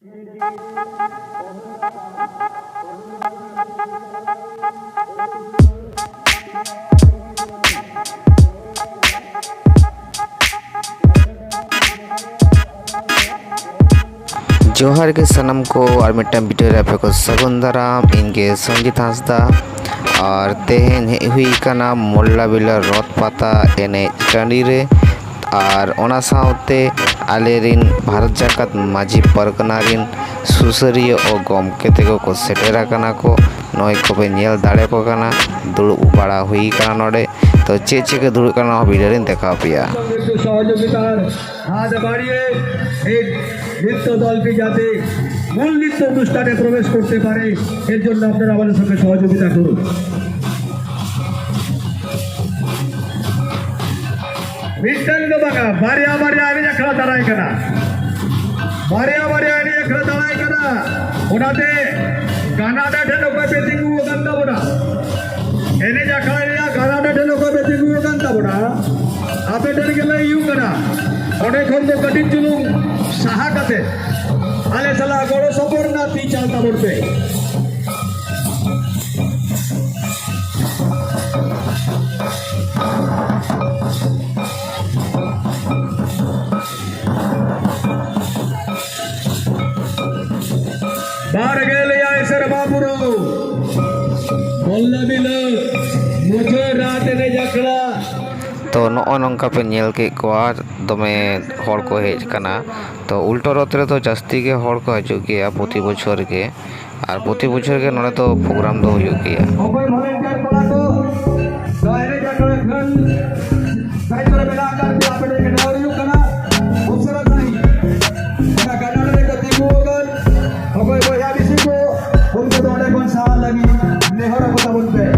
जोहार के सनम को और मिट्टन वीडियो रे को सगुन दाराम इनके संजीत हांसदा और तेहेन हुई कना मोल्ला बिला रथ पाता एने टांडी रे और ओना साउते आलेरिन भारत जाकत माजी परगना रिन सुसरिय और गमके तेको को सेटेरा कना को नय को पे नेल दाड़े को कना दुड़ बाड़ा हुई कना नोडे तो चे चे के दुड़ कना वीडियो रिन देखा पिया সহযোগিতার হাত বাড়িয়ে এই নৃত্য দলটি যাতে মূল নৃত্য অনুষ্ঠানে প্রবেশ করতে পারে এর জন্য আপনারা আমাদের সঙ্গে সহযোগিতা করুন। মিষ্টান্ন বাগা বাড়িয়া বাড়িয়া আমি এখানে দাঁড়াই কেনা বাড়িয়া বাড়িয়া আমি এখানে দাঁড়াই কেনা ওনাতে গানাটা ঠেলো কবে দিগু গান্তা বোনা এনে যা খাইয়া গানাটা ঠেলো কবে দিগু গান্তা বোনা আপে ঠেলে গেলে ইউ কেনা অনেক হন্দ কঠিন জুলুম সাহা কাতে আলে সালা গড় সপর না তি চালতা পড়বে बाहर गेले सर बाबूरो बोलना बिलो मुझे रात ने जकड़ा तो नॉ नंका पे नेल के कोआ दमे हर को हेज कना तो उल्टो रथ रे तो जास्ती के हर को हजू गया प्रति बछर के और प्रति बछर के नोड़े तो प्रोग्राम दो हुई गया ओपन वॉलंटियर पड़ा तो दायरे जकड़ा खन साइड रे बेला कर के आपे के डोरियो कना उपसरत नहीं ना कनाडा रे कति गोगन ओपन बोया बिसी को उनको दोड़े कौन साल लगी नेहरा को बोलते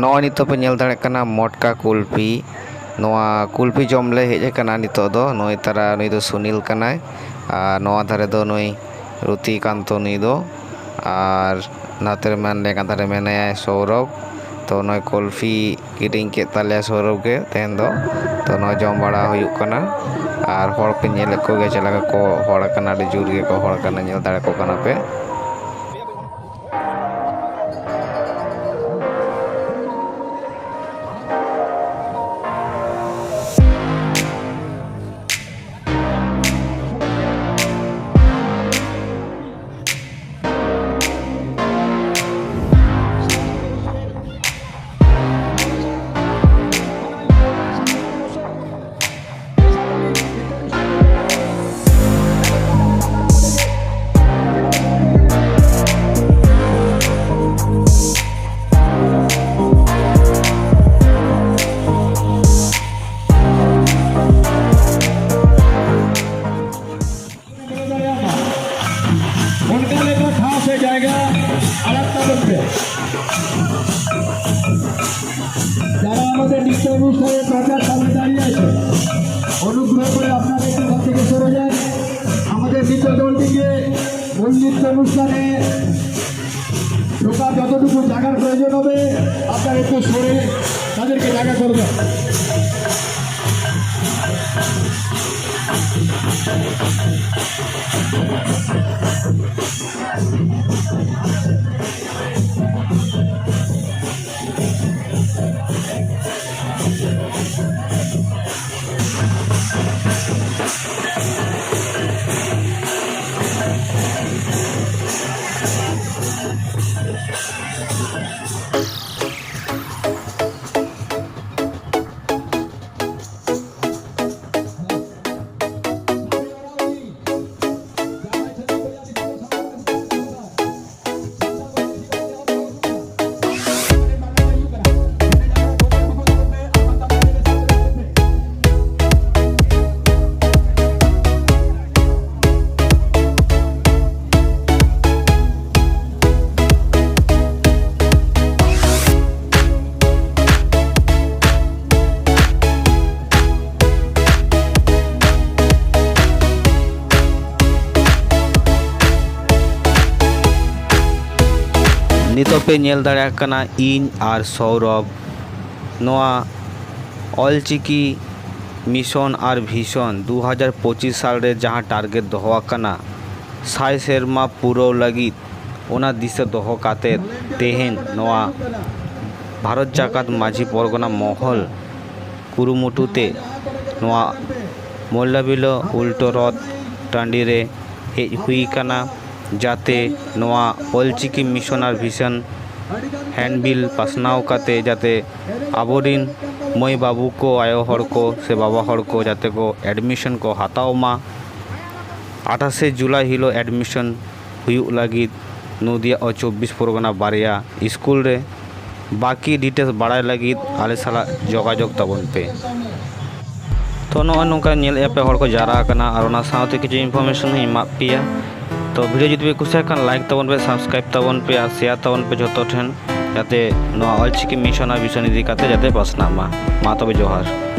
नॉ नितो पे नेल दाड़े कना मोटका कुल्फी नोआ कुल्फी जमले हेज कना नितो दो नोई तारा नुई दो सुनील कनाय और नोआ धारे दो नुई रुति कांतो नुई दो और नातेर मान ले कांतारे मेने सौरभ तो नोई कुल्फी किडिंग के ताले सौरभ के तेन दो तो नोई जम बड़ा हुयुक कना और हर पे नेल को गे चला को हड़ कना रे जुर गे को हड़ कना नेल दाड़े को कना पे जाएगा আরেকটা বলতে যারা আমাদের নৃত্য অনুষ্ঠানে প্রচার সামনে দাঁড়িয়ে আছে অনুগ্রহ করে আপনারা একটু ঘর থেকে সরে যান আমাদের নৃত্য দলটিকে মূল নৃত্য অনুষ্ঠানে ঢোকার যতটুকু জায়গার প্রয়োজন হবে আপনারা একটু সরে তাদেরকে জায়গা করবেন पे नेल दाड़ेयाग कना इन आर सौरभ नोआ ऑलचिकी मिशन आर भिशन 2025 साल रे जहां टारगेट दोहो आकना 100 सेरमा पूराव लगित ओना दिशा दोहो काते तेहेन नोआ भारत जाकात माझी परगना महल कुरुमुटुते नोआ मोल्लाबिलो उल्टो रथ टांडी रे हेज हुई कना जाते नोआ ऑलचिकी मिशन आर भिशन हैंडबिल पासनाव काते जाते आबोरिन मई बाबू को आयो हर को से बाबा हर को जाते को एडमिशन को हाताव मा 28 जुलाई हिलो एडमिशन हुयुग लागिद नदिया और 24 परगना बारिया स्कूल रे बाकी डिटेल्स बाड़ाय लागिद आले साला जोगाजोग तबन पे तो नोआ नोंका नेल एपे हर को जारा कना और ओना साथे किछु इनफॉरमेशन एमा पिया तो भिडियो जुदी पे कुछ लाइक तबन पे सब्सक्राइब तबन पे और शेयर तबन पे जतो ठेन जाते नोआ ऑलचिकी मिशन और भिशन इदी काते जाते पासना मा तबे जोहार।